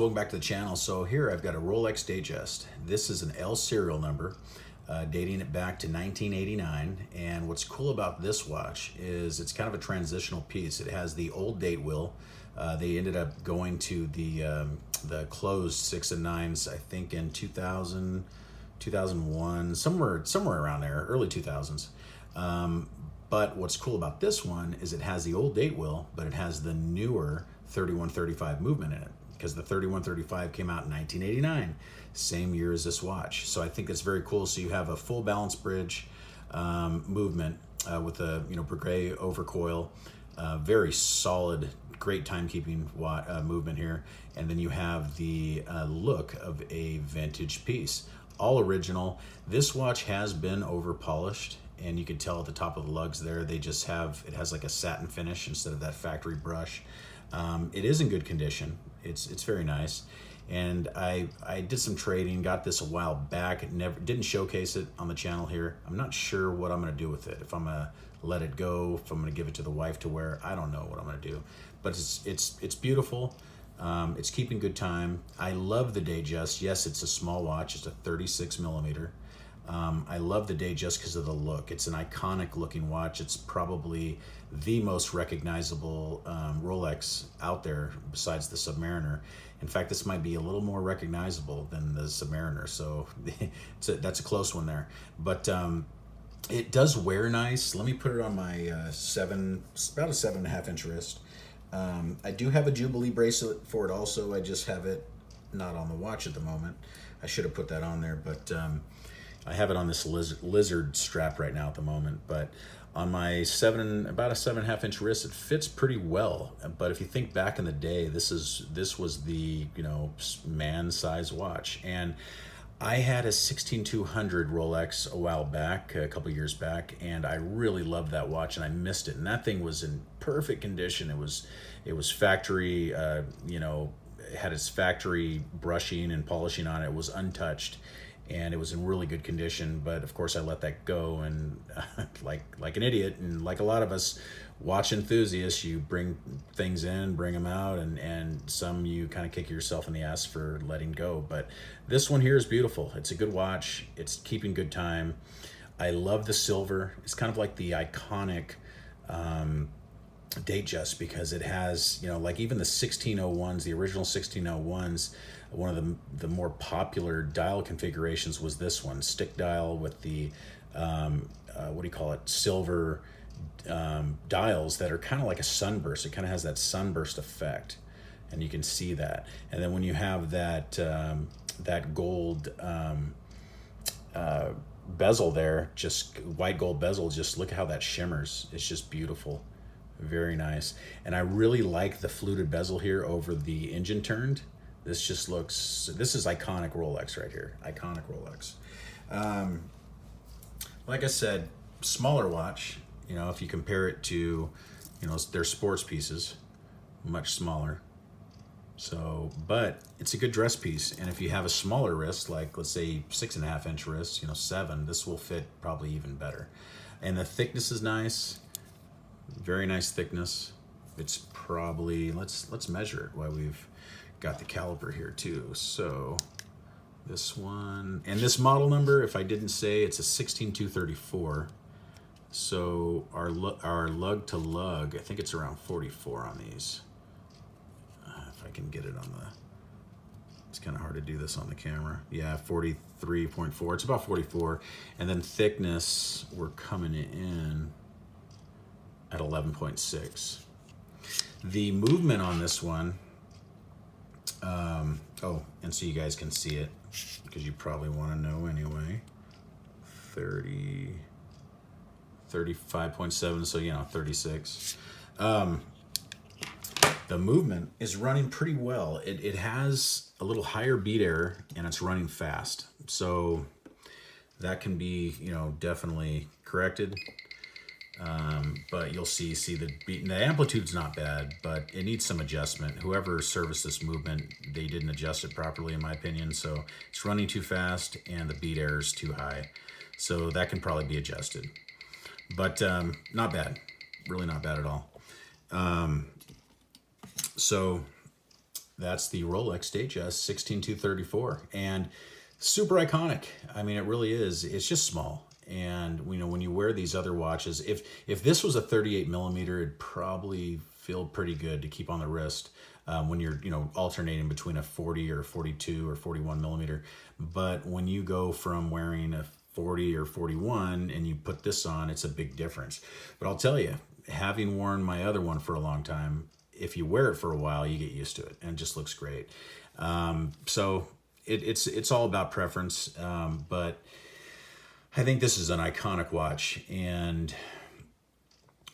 Welcome back to the channel. So here I've got a Rolex Datejust. This is an L serial number, dating it back to 1989. And what's cool about this watch is it's kind of a transitional piece. It has the old date wheel. They ended up going to the closed 6 and 9s, I think in 2000, 2001, somewhere around there, early 2000s. But what's cool about this one is it has the old date wheel, but it has the newer 3135 movement in it, because the 3135 came out in 1989, same year as this watch. So I think it's very cool. So you have a full balance bridge movement with a Breguet overcoil, very solid, great timekeeping movement here, and then you have the look of a vintage piece, all original. This watch has been over polished, and you can tell at the top of the lugs there, it has like a satin finish instead of that factory brush. It is in good condition. It's very nice. And I did some trading, got this a while back. Didn't showcase it on the channel here. I'm not sure what I'm gonna do with it. If I'm gonna let it go, if I'm gonna give it to the wife to wear, I don't know what I'm gonna do. But it's beautiful. It's keeping good time. I love the Datejust. Yes, it's a small watch. It's a 36 millimeter. I love the Datejust because of the look. It's an iconic looking watch. It's probably the most recognizable Rolex out there besides the Submariner. In fact, this might be a little more recognizable than the Submariner, so that's a close one there. But it does wear nice. Let me put it on my about a 7.5 inch wrist. I do have a Jubilee bracelet for it also. I just have it not on the watch at the moment. I should have put that on there, but I have it on this lizard strap right now at the moment. But on my about a 7.5 inch wrist, it fits pretty well. But if you think back in the day, this was the man size watch. And I had a 16200 Rolex a while back, a couple years back, and I really loved that watch, and I missed it. And that thing was in perfect condition. It was factory, it had its factory brushing and polishing on it. It was untouched, and it was in really good condition. But of course I let that go, and like an idiot, and like a lot of us watch enthusiasts, you bring things in, bring them out, and some you kind of kick yourself in the ass for letting go. But this one here is beautiful. It's a good watch. It's keeping good time. I love the silver. It's kind of like the iconic Datejust, because it has, like even the 1601s, the original 1601s, one of the more popular dial configurations was this one, stick dial with the what do you call it, silver dials that are kind of like a sunburst. It kind of has that sunburst effect, and you can see that. And then when you have that that gold bezel there, just white gold bezel, just look at how that shimmers. It's just beautiful. Very nice. And I really like the fluted bezel here over the engine turned. This just looks, this is iconic Rolex right here. Iconic Rolex. Like I said, smaller watch. If you compare it to, their sports pieces, much smaller. So, but it's a good dress piece. And if you have a smaller wrist, like let's say 6.5 inch wrist, 7, this will fit probably even better. And the thickness is nice. Very nice thickness. It's probably, let's measure it while we've got the caliper here too. So this one, and this model number, if I didn't say, it's a 16234. So our lug to lug, I think it's around 44 on these. If I can get it on it's kind of hard to do this on the camera. Yeah, 43.4. It's about 44. And then thickness, we're coming in at 11.6. The movement on this one, and so you guys can see it, because you probably want to know anyway. 35.7, so 36. The movement is running pretty well. It has a little higher beat error, and it's running fast. So that can be, definitely corrected. But you'll see the beat, and the amplitude's not bad, but it needs some adjustment. Whoever serviced this movement, they didn't adjust it properly, in my opinion. So it's running too fast, and the beat error is too high. So that can probably be adjusted. But not bad, really not bad at all. So That's the Rolex Datejust 16234, and super iconic. I mean, it really is. It's just small, and when you wear these other watches, if this was a 38 millimeter, it'd probably feel pretty good to keep on the wrist when you're alternating between a 40 or 42 or 41 millimeter. But when you go from wearing a 40 or 41 and you put this on, it's a big difference. But I'll tell you, having worn my other one for a long time, if you wear it for a while, you get used to it, and it just looks great. So it's all about preference, but I think this is an iconic watch, and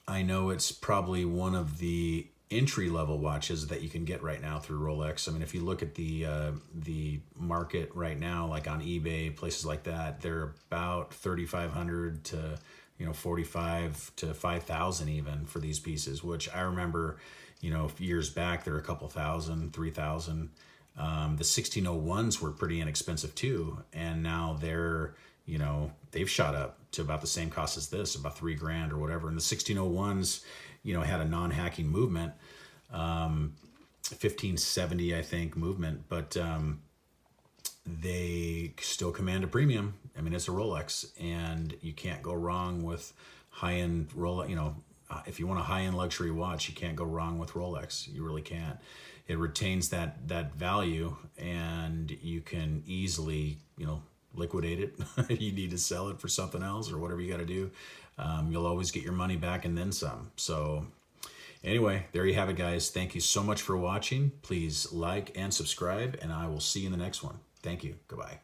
I know it's probably one of the entry-level watches that you can get right now through Rolex. I mean, if you look at the market right now, like on eBay, places like that, they're about 3,500 to 45 to 5,000 even for these pieces, which I remember, years back, they're a couple thousand, 3,000. The 1601s were pretty inexpensive too, and now they've shot up to about the same cost as this, about $3,000 or whatever. And the 1601s, had a non-hacking movement, 1570, I think, movement, but they still command a premium. I mean, it's a Rolex, and you can't go wrong with high-end Rolex. If you want a high-end luxury watch, you can't go wrong with Rolex. You really can't. It retains that value, and you can easily, liquidate it. If you need to sell it for something else or whatever you got to do, you'll always get your money back and then some. So anyway, there you have it, guys. Thank you so much for watching. Please like and subscribe, and I will see you in the next one. Thank you. Goodbye.